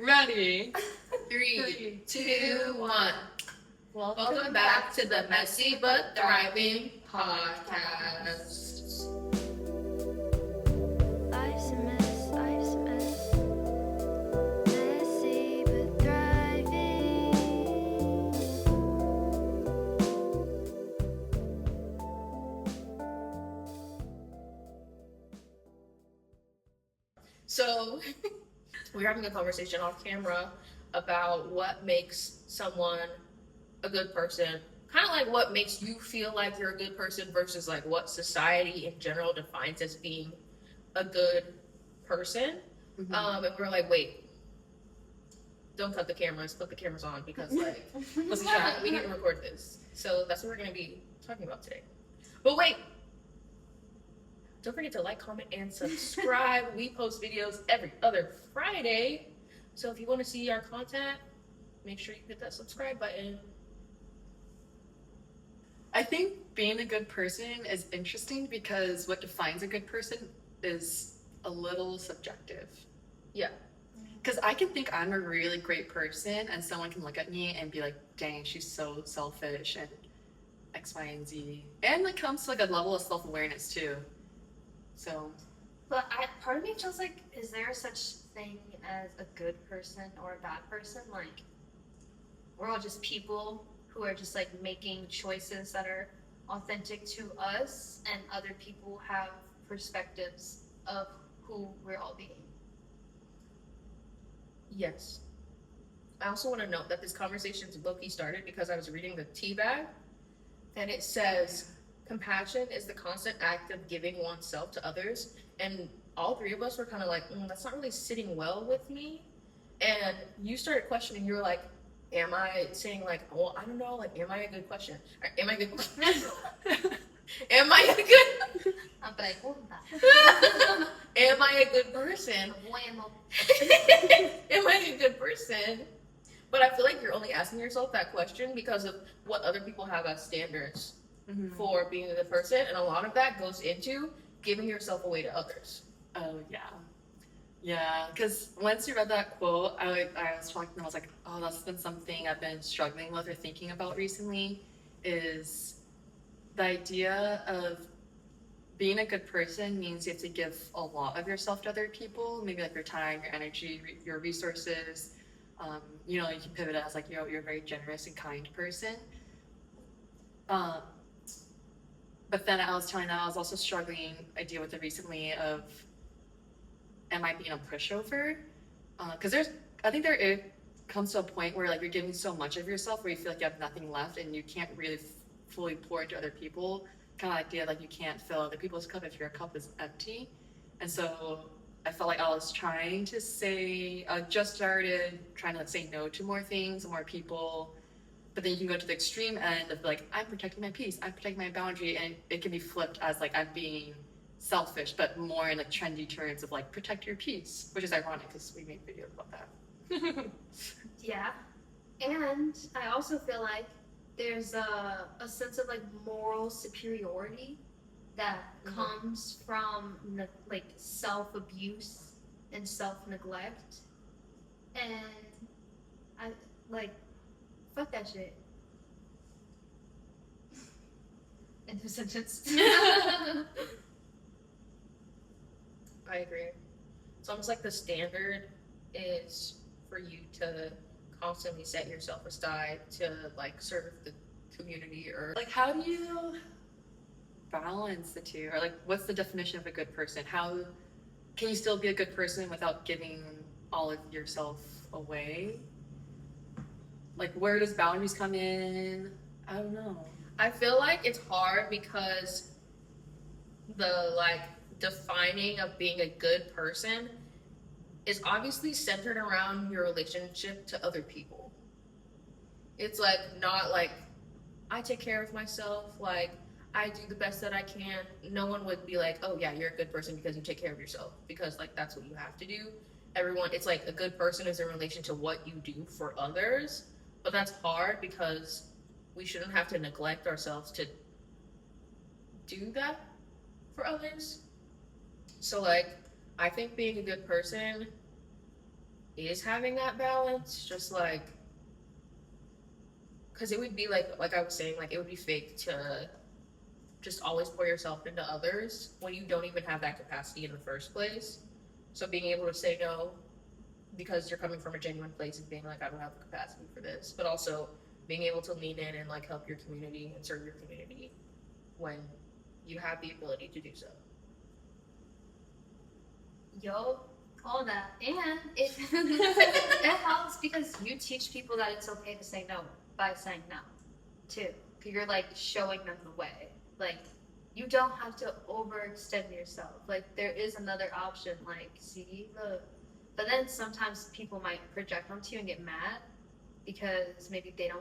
Ready? 3, 2, 1. Welcome back to the Messy but Thriving podcast. Life's a mess, life's a mess. Messy but thriving. So, we're having a conversation off camera about what makes someone a good person. Kind of like what makes you feel like you're a good person versus like what society in general defines as being a good person. And we're like, wait, don't cut the cameras, put the cameras on because like, let's try. We need to record this. So that's what we're going to be talking about today. But wait, don't forget to like, comment, and subscribe. We post videos every other Friday. So if you want to see our content, make sure you hit that subscribe button. I think being a good person is interesting because what defines a good person is a little subjective. Yeah. Because I can think I'm a really great person and someone can look at me and be like, dang, she's so selfish and X, Y, and Z. And it comes to like a level of self-awareness too. So, But part of me feels like, is there such thing as a good person or a bad person? Like, we're all just people who are just like making choices that are authentic to us, and other people have perspectives of who we're all being. Yes. I also want to note that this conversation's low-key started because I was reading the tea bag, and it says, compassion is the constant act of giving oneself to others. And all three of us were kind of like, that's not really sitting well with me. And you started questioning, you were like, am I saying like, well, I don't know, like, am I a good question? Or, am I a good Am I a good I'm like, that. Am I a good person? Bueno. Am I a good person? But I feel like you're only asking yourself that question because of what other people have as standards for being a good person, and a lot of that goes into giving yourself away to others. oh yeah. Yeah, because once you read that quote, I was talking and I was like, oh, that's been something I've been struggling with or thinking about recently, is the idea of being a good person means you have to give a lot of yourself to other people, maybe like your time, your energy, your resources. You know, you can pivot it as like, you're a very generous and kind person. But then I was telling that I was also struggling idea with it recently of, am I being a pushover? Because I think it comes to a point where like you're giving so much of yourself where you feel like you have nothing left and you can't really fully pour into other people. Kind of idea like you can't fill other people's cup if your cup is empty. And so I felt like I was trying to say, I just started trying to like say no to more things, more people. But then you can go to the extreme end of like, I'm protecting my peace, I'm protecting my boundary, and it can be flipped as like I'm being selfish, but more in like trendy terms of like protect your peace, which is ironic because we made videos about that. Yeah. And I also feel like there's a sense of like moral superiority that comes from like self-abuse and self-neglect. And I like, fuck that shit. End of sentence. I agree. It's almost like the standard is for you to constantly set yourself aside to like serve the community, or Like, how do you balance the two? Or like, what's the definition of a good person? How can you still be a good person without giving all of yourself away? Like, where does boundaries come in? I don't know. I feel like it's hard because the like defining of being a good person is obviously centered around your relationship to other people. It's like not like I take care of myself, like I do the best that I can. No one would be like, oh yeah, you're a good person because you take care of yourself, because like that's what you have to do. Everyone, it's like a good person is in relation to what you do for others, but that's hard because we shouldn't have to neglect ourselves to do that for others. So like I think being a good person is having that balance, just like, because it would be like I was saying, like it would be fake to just always pour yourself into others when you don't even have that capacity in the first place. So being able to say no because you're coming from a genuine place of being like, I don't have the capacity for this, but also being able to lean in and like help your community and serve your community when you have the ability to do so. Yo, all that. And it, it helps because you teach people that it's okay to say no by saying no, too. You're like showing them the way. Like, you don't have to overextend yourself. Like, there is another option. Like, see, look. But then sometimes people might project onto you and get mad because maybe they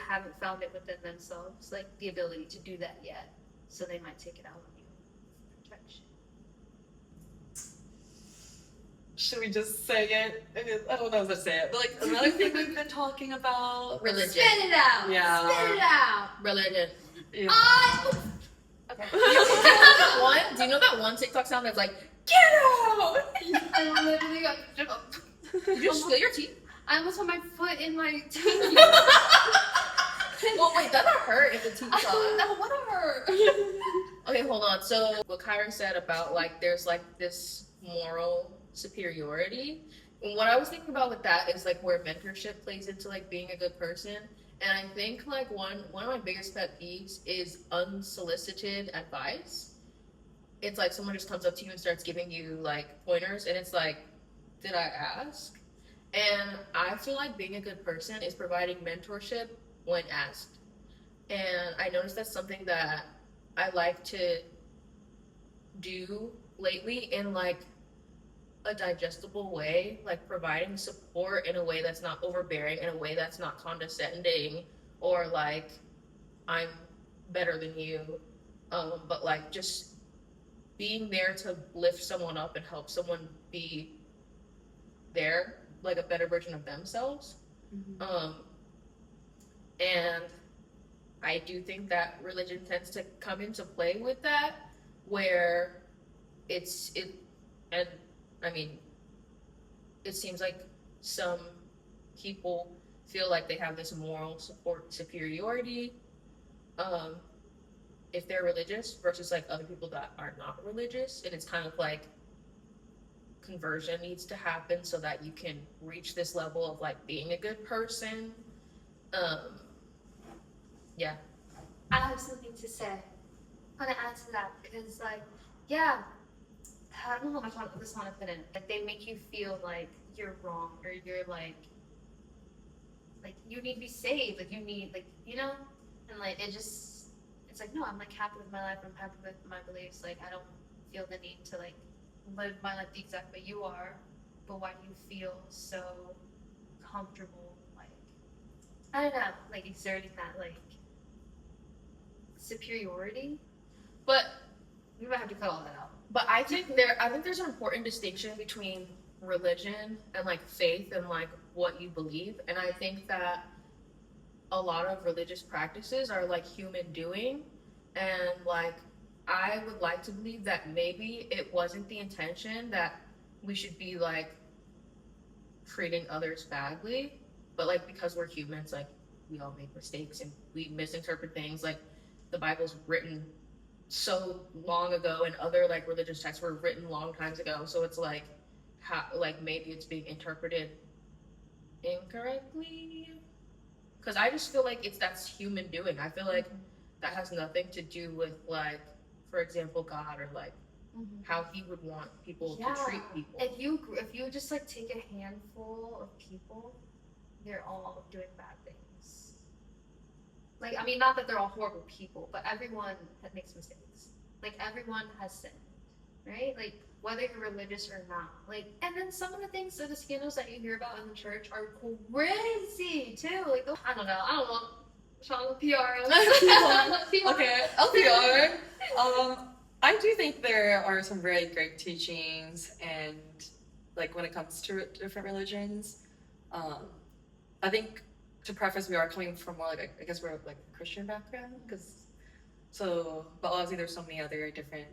haven't found it within themselves, like the ability to do that yet. So they might take it out on you. Protection. Should we just say it? I don't know if to say it, but like another thing we've been talking about. Religion. Spit it out. Yeah. Spit it out. Religion. Yeah. Okay. Do you know that one TikTok sound that's like, get out? I literally got. Did you spill your tea? I almost put my foot in my tea. Well, wait, that'll hurt if the tea falls. That would hurt. Okay, hold on. So what Kyra said about like there's like this moral superiority. And what I was thinking about with that is like where mentorship plays into like being a good person. And I think like one of my biggest pet peeves is unsolicited advice. It's like someone just comes up to you and starts giving you like pointers, and it's like, did I ask? And I feel like being a good person is providing mentorship when asked. And I noticed that's something that I like to do lately in like a digestible way, like providing support in a way that's not overbearing, in a way that's not condescending or like I'm better than you, but like just being there to lift someone up and help someone be there, like a better version of themselves. And I do think that religion tends to come into play with that, where it seems like some people feel like they have this moral support superiority if they're religious versus like other people that are not religious, and it's kind of like conversion needs to happen so that you can reach this level of like being a good person. Yeah. I have something to say. I'm gonna add to that because, like, yeah, I don't know how much I just want to put in. Like, they make you feel like you're wrong or you're like you need to be saved. Like, you need, like, you know, and like it's like, no, I'm like happy with my life. I'm happy with my beliefs. Like, I don't feel the need to like live my life the exact way you are. But why do you feel so comfortable? Like, I don't know, like exerting that like superiority, but we might have to cut all that out. But I think there's an important distinction between religion and like faith and like what you believe. And I think that a lot of religious practices are like human doing, and like I would like to believe that maybe it wasn't the intention that we should be like treating others badly, but like because we're humans, like we all make mistakes and we misinterpret things. Like the Bible's written so long ago, and other like religious texts were written long times ago, so it's like how like maybe it's being interpreted incorrectly, because I just feel like that's human doing. I feel like that has nothing to do with like, for example, God or like how he would want people to treat people. If you just like take a handful of people, they're all doing bad things. Like, I mean, not that they're all horrible people, but everyone makes mistakes. Like, everyone has sinned, right? Like, whether you're religious or not. Like, and then some of the things, the scandals that you hear about in the church are crazy too. Like, I don't know. Sean, PR. Okay, LPR. I do think there are some really great teachings, and like when it comes to different religions, I think to preface, we are coming from more like I guess we're like a Christian background, but obviously there's so many other different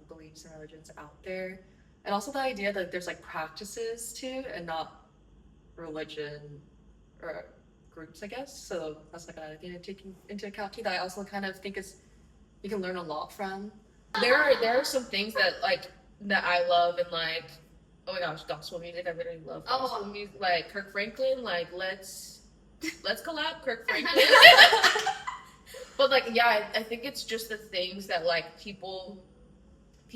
beliefs and religions out there. And also the idea that there's like practices too, and not religion or groups, I guess. So that's like another thing to take into account too. That I also kind of think is you can learn a lot from. There are some things that like that I love and like, oh my gosh, gospel music. I literally love gospel music. Like Kirk Franklin, like let's collab Kirk Franklin. But like yeah, I think it's just the things that like people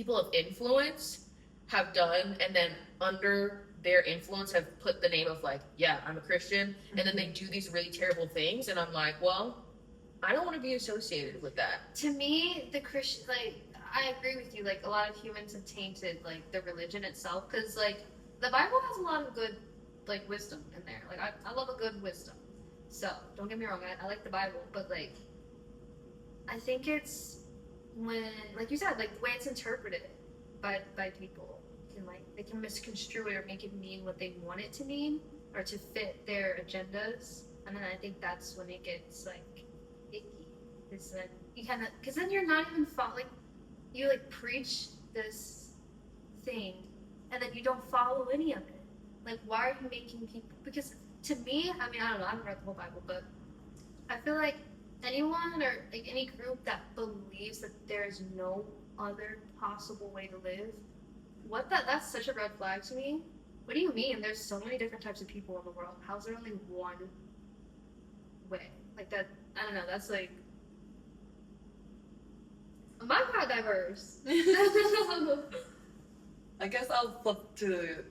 of influence have done, and then under their influence have put the name of like, yeah, I'm a Christian, and then they do these really terrible things, and I'm like, well, I don't want to be associated with that. To me, the Christian, like, I agree with you. Like, a lot of humans have tainted like the religion itself, because like the Bible has a lot of good like wisdom in there. Like, I love a good wisdom. So don't get me wrong, I like the Bible, but like, I think it's when, like you said, like the way it's interpreted by people can like they can misconstrue it or make it mean what they want it to mean or to fit their agendas, and then I think that's when it gets like icky. Is then you kind of because then you're not even following. You like preach this thing, and then you don't follow any of it. Like, why are you making people? Because to me, I mean, I don't know. I haven't read the whole Bible, but I feel like anyone or like any group that believes that there's no other possible way to live, that's such a red flag to me. What do you mean? There's so many different types of people in the world. How's there only one way? Like that, I don't know, that's like I'm quite diverse. I guess I'll flip to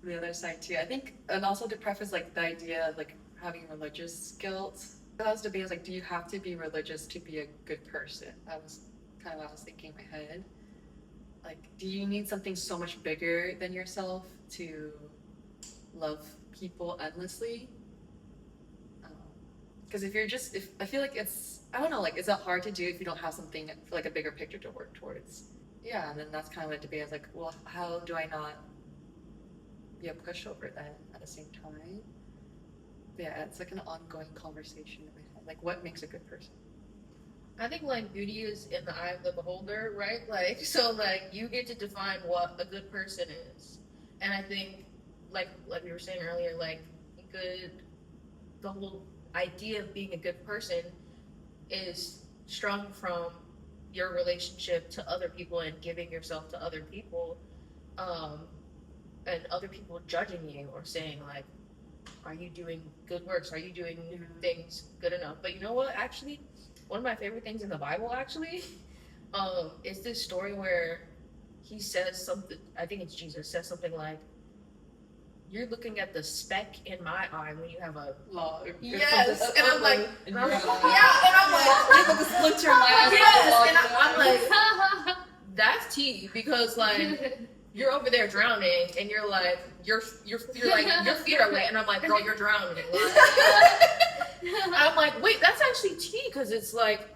the other side too. I think, and also to preface like the idea of like having religious guilt. I was debating, like, do you have to be religious to be a good person? That was kind of what I was thinking in my head. Like, do you need something so much bigger than yourself to love people endlessly? Because if I feel like I don't know, like, is it hard to do if you don't have something like a bigger picture to work towards? Yeah, and then that's kind of what debate. I was like, well, how do I not be a pushover then at the same time? Yeah, it's like an ongoing conversation in my head. Like, what makes a good person? I think like beauty is in the eye of the beholder, right? Like so like you get to define what a good person is. And I think like we were saying earlier, like the whole idea of being a good person is strung from your relationship to other people and giving yourself to other people, and other people judging you or saying like, are you doing good works? Are you doing things good enough? But you know what? Actually, one of my favorite things in the Bible actually is this story where he says something. I think it's Jesus says something like, "You're looking at the speck in my eye when you have a Law. yes." And I'm like, yeah, and I'm like, the splinter in my eye. yes, and I'm like, that's tea because like. You're over there drowning, and you're like, you're like, your feet are wet, and I'm like, girl, you're drowning. I'm like, wait, that's actually tea, because it's like,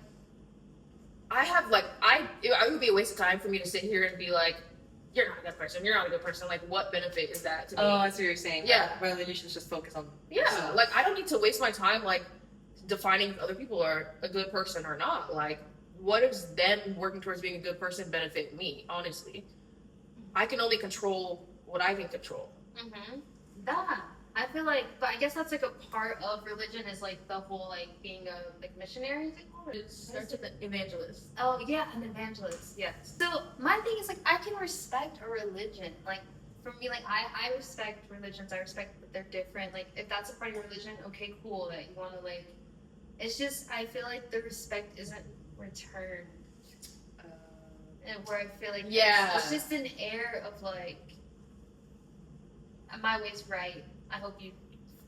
it would be a waste of time for me to sit here and be like, you're not a good person, you're not a good person. Like, what benefit is that to me? Oh, I see what you're saying. Yeah. Rather, you should just focus on. Yeah, yourself. like, I don't need to waste my time, like, defining if other people are a good person or not. Like, what does them working towards being a good person benefit me, honestly? I can only control what I can control. Mm-hmm. That I feel like, but I guess that's like a part of religion is like the whole like being a like missionary. It starts with an evangelist. Oh yeah, an evangelist. Yes. So my thing is like I can respect a religion. Like for me, like I respect religions. I respect that they're different. Like if that's a part of your religion, okay, cool. That you want to like. It's just I feel like the respect isn't returned. And where I feel like it's just an air of like my way's right. I hope you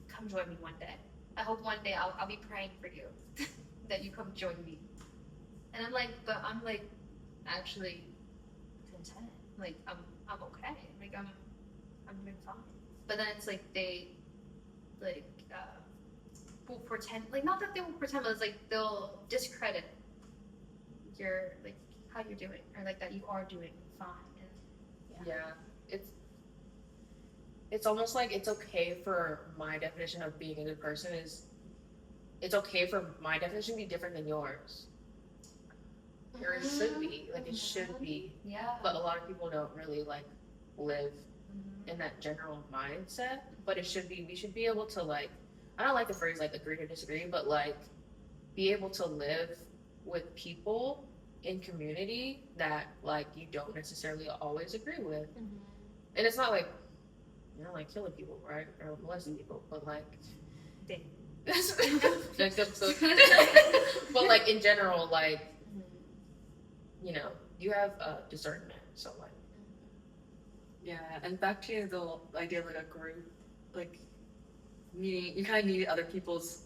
come join me one day. I hope one day I'll be praying for you that you come join me. And I'm like, but I'm like actually content. Like I'm okay. Like I'm doing fine. But then it's like they like will pretend like not that they will pretend, but it's like they'll discredit your like how you're doing or like that you are doing fine. And, yeah, it's almost like it's okay for my definition of being a good person is it's okay for my definition to be different than yours. Or it should be like it should be. Yeah. But a lot of people don't really like live in that general mindset, but we should be able to like, I don't like the phrase like agree to disagree, but like be able to live with people in community that like you don't necessarily always agree with. And it's not like, you know, like killing people, right? Or molesting people, but like next episode. But like in general, like, you know, you have discernment, so like. Yeah, and back to the idea of like a group, like needing, you kind of need other people's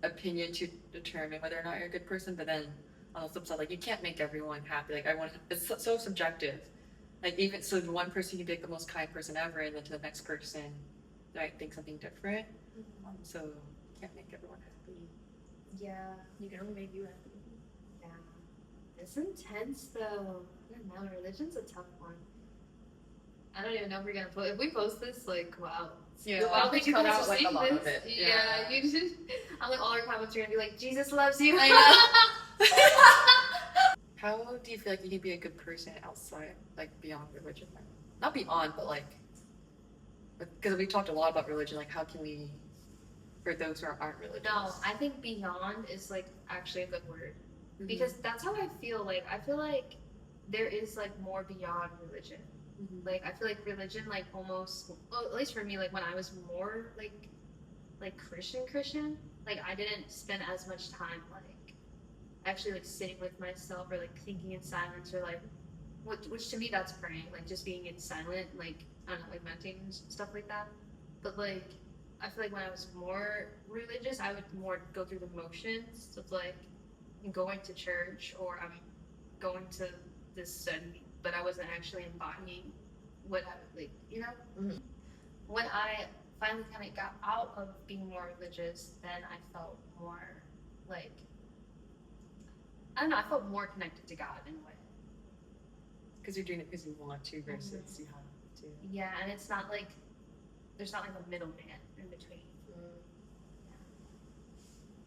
opinion to determine whether or not you're a good person. But then on the flip side, like you can't make everyone happy. Like it's so subjective. Like even so, to one person you be like the most kind person ever, and then to the next person, they might think something different. So you can't make everyone happy. Yeah. You can only make you happy. Yeah. It's intense though. I don't know. Religion's a tough one. I don't even know if we're gonna post. If we post this, like, wow. Yeah, I don't think you cut guys out, will like, see a lot this. of it. Yeah, you just. I'm like, all our comments are gonna be like, Jesus loves you. How do you feel like you can be a good person outside, like beyond religion? Not beyond, but like, because we talked a lot about religion. Like, how can we, for those who aren't religious? No, I think beyond is like actually a good word because that's how I feel. Like, I feel like there is like more beyond religion. Like, I feel like religion, like almost, well, at least for me, like when I was more like Christian, like I didn't spend as much time like actually like sitting with myself or like thinking in silence or like which to me that's praying, like just being in silent, like I don't know, like meditating and stuff like that. But like I feel like when I was more religious, I would more go through the motions of like going to church or I'm going to this study, but I wasn't actually embodying what I would like, you know. When I finally kind of got out of being more religious, then I felt more like, I don't know, I felt more connected to God in a way. Because you're doing it because you want to versus you have to. Yeah, and it's not like, there's not like a middleman in between.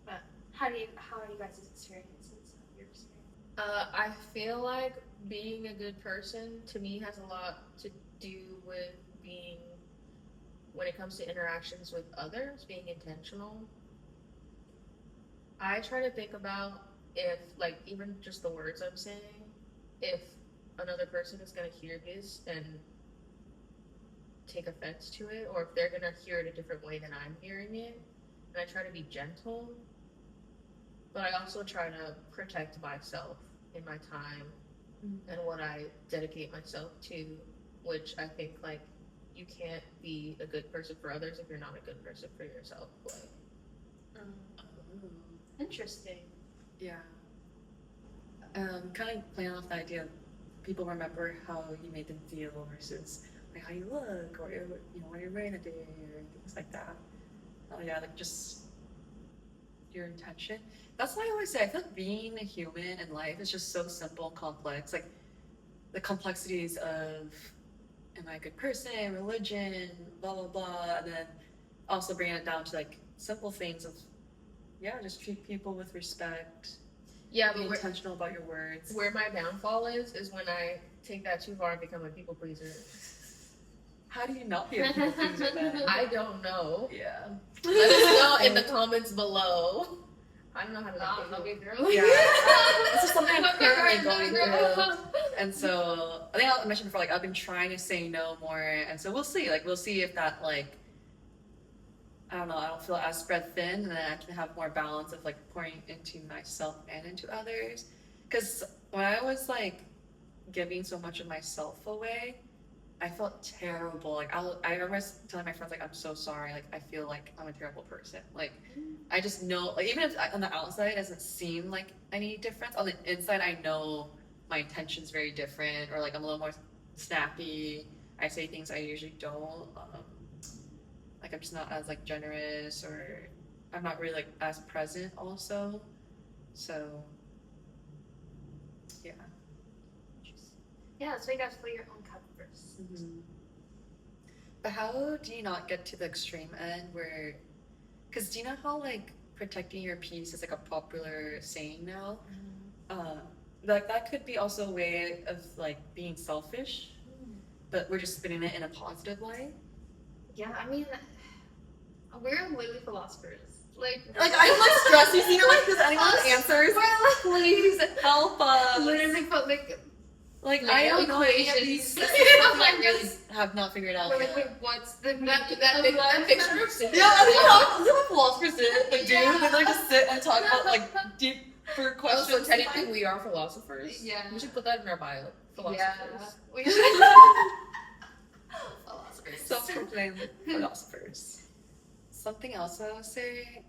But how are you guys' experiences? Your experience? I feel like being a good person to me has a lot to do with being, when it comes to interactions with others, being intentional. I try to think about if, like, even just the words I'm saying, if another person is going to hear this and take offense to it, or if they're going to hear it a different way than I'm hearing it. And I try to be gentle, but I also try to protect myself in my time and what I dedicate myself to, which I think, like, you can't be a good person for others if you're not a good person for yourself. Like, Interesting. Yeah. Kind of playing off the idea of people remember how you made them feel versus like how you look or what you're wearing that day or things like that. Oh yeah, like just your intention. That's why I always say I feel like being a human in life is just so simple and complex. Like the complexities of am I a good person, religion, blah blah blah, and then also bringing it down to like simple things of just treat people with respect. yeah, Be but intentional about your words. where my downfall is when I take that too far and become a people pleaser. How do you not be a people pleaser then? I don't know. Yeah. Let us know in the comments below. I don't know how to I'll make be people. through. Yeah. This is something I'm currently going through. And so I think I mentioned before, like I've been trying to say no more, and so we'll see. Like we'll see if that like I don't know, I don't feel as spread thin, and then I can have more balance of like pouring into myself and into others. Because when I was like giving so much of myself away, I felt terrible. Like I remember telling my friends like I'm so sorry. Like I feel like I'm a terrible person. Like I just know. Like even if on the outside it doesn't seem like any difference, on the inside I know my intention's very different. Or like I'm a little more snappy. I say things I usually don't. Like I'm just not as like generous, or I'm not really like as present also. So yeah. Yeah, that's why you guys fill your own cup first. But how do you not get to the extreme end where, because do you know how like protecting your peace is like a popular saying now? Like that could be also a way of like being selfish. but we're just spinning it in a positive light. Yeah, I mean, we're literally philosophers. Like I'm like stressed. You see, like, does anyone have answers? We're like, Please help us. literally, but like I don't know any of equations. these. I really have not figured out. we're Yet. like, wait, what's the That picture of Cindy. Yeah, I don't know what philosophers do. Like, they like just sit and talk about like deeper Oh, questions. so technically we are philosophers. Yeah. We should put that in our bio. Philosophers. Yeah. We philosophers. Self-proclaimed philosophers. Something else I would say,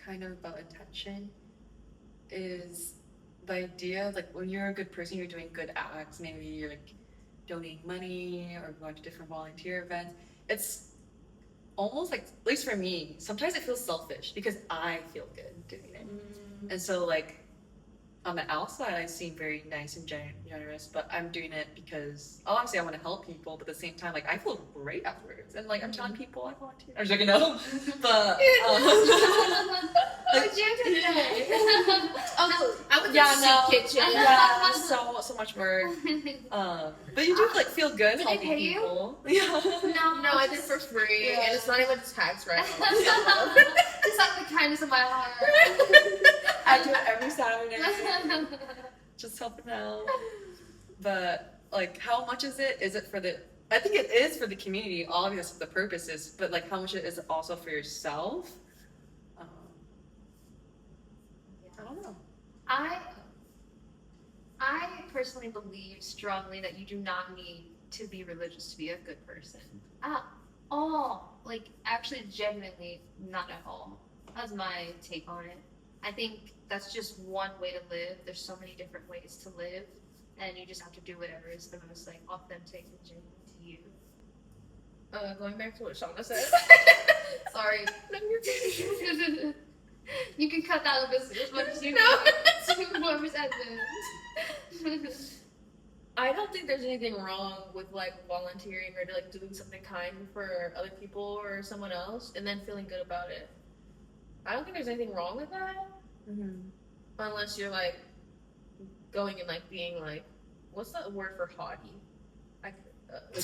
kind of about attention, is the idea of like when you're a good person, you're doing good acts. Maybe you're like donating money or going to different volunteer events. It's almost like, at least for me, sometimes it feels selfish because I feel good doing it. And so like on the outside, I seem very nice and generous, but I'm doing it because obviously I want to help people, but at the same time, like I feel great afterwards, and like I'm telling people I volunteer. I was like, no, but What'd you do today? I would yeah, do no, soup kitchen. yeah, so much work. But you do like feel good Did they helping pay you? people. Yeah. No, I did for free, Yeah. and it's not even tax right. It's like the kindness of my heart. I do it every Saturday. Just helping out. But like, how much is it? Is it for the? I think it is for the community. Obviously, the purpose is, but like, how much it is also for yourself? I don't know. I personally believe strongly that you do not need to be religious to be a good person. At all. Like, actually, genuinely, not at all. That's my take on it. I think that's just one way to live. There's so many different ways to live, and you just have to do whatever is the most like authentic and genuine to you. Going back to what Shauna said. Sorry. You can cut that as much as you No. need. Whoever's editing. I don't think there's anything wrong with like volunteering or like doing something kind for other people or someone else and then feeling good about it. I don't think there's anything wrong with that. Unless you're like going and like being like, what's that word for haughty? Like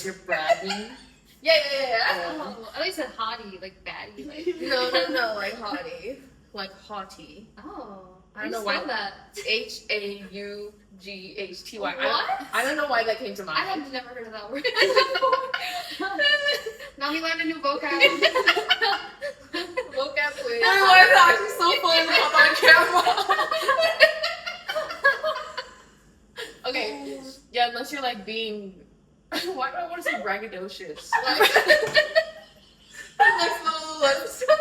you're bragging. Yeah. Oh, I thought you said hottie, like baddie. Like. No, like haughty. Like haughty. Oh, I don't know you why. said that. HAUGHTY. What? I don't know why that came to mind. I have never heard of that word. Now we learned a new vocab. Vocab quiz. Oh, it's actually so funny to pop on camera. Okay, yeah, unless you're like being. Why do I want to say braggadocious? Like,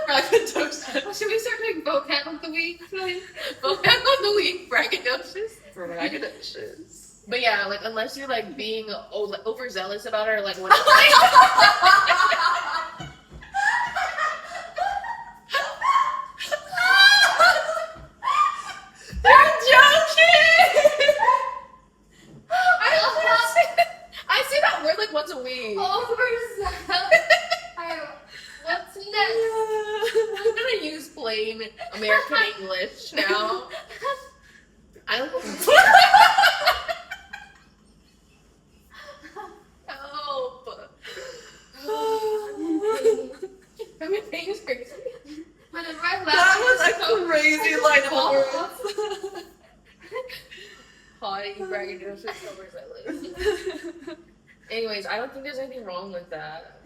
Braggadocious. Should we start doing vocab of the week? vocab of the week, braggadocious. Braggadocious. But yeah, like unless you're like being overzealous about it, or like what? They're joking! I say that word like once a week. Overzealous. What's next? I'm gonna use plain American English now. I don't know. Help. I mean, things crazy. Whenever I laugh, That was a crazy line of words. Haughty, braggadocious, overzealous. Anyways, I don't think there's anything wrong with that.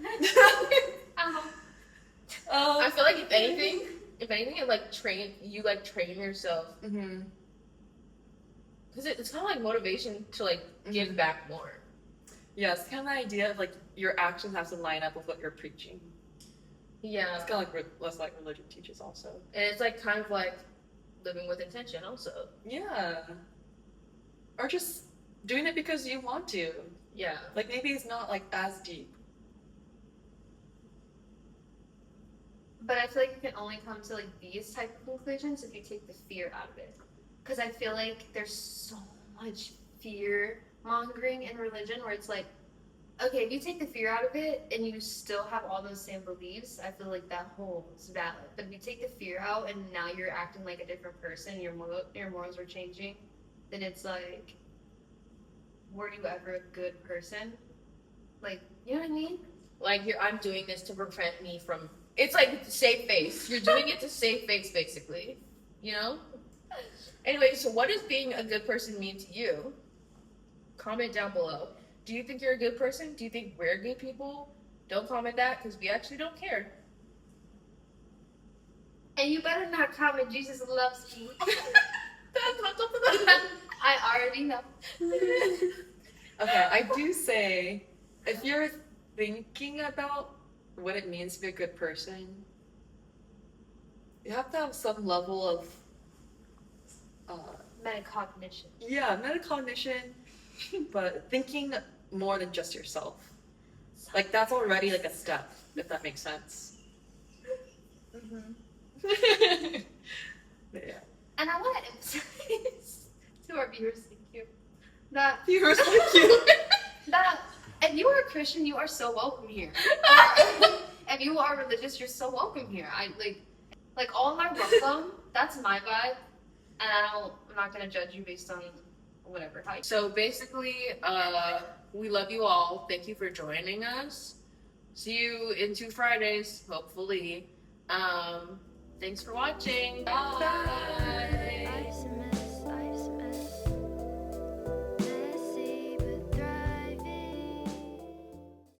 I feel like if anything, it like train yourself because it's kind of like motivation to like give back more. Yeah, it's kind of the idea of like your actions have to line up with what you're preaching. Yeah, It's kind of like less like religion teaches also. and it's like kind of like living with intention also. Yeah. Or just doing it because you want to. Yeah, Like maybe it's not like as deep. But I feel like you can only come to like these type of conclusions if you take the fear out of it. Because I feel like there's so much fear mongering in religion where it's like, okay, if you take the fear out of it and you still have all those same beliefs, I feel like that holds valid. But if you take the fear out and now you're acting like a different person, your morals are changing, then it's like, were you ever a good person? Like, you know what I mean? Like I'm doing this to prevent me from. It's like save face. You're doing it to save face, basically. You know. Anyway, so what does being a good person mean to you? Comment down below. Do you think you're a good person? Do you think we're good people? Don't comment that because we actually don't care. And you better not comment Jesus loves me. That's not something that. I already know. Okay, I do say if you're thinking about what it means to be a good person, you have to have some level of Metacognition. yeah, metacognition, but thinking more than just yourself. Like that's already like a step, if that makes sense. But yeah. And I want to emphasize to our viewers, thank you, that Viewers, thank you. that if you are a Christian, you are so welcome here. If you are religious, you're so welcome here. I like all are welcome. That's my vibe, and I'm not gonna judge you based on whatever. How you- So basically, we love you all. Thank you for joining us. See you in 2 Fridays, hopefully. Thanks for watching. Bye. Ice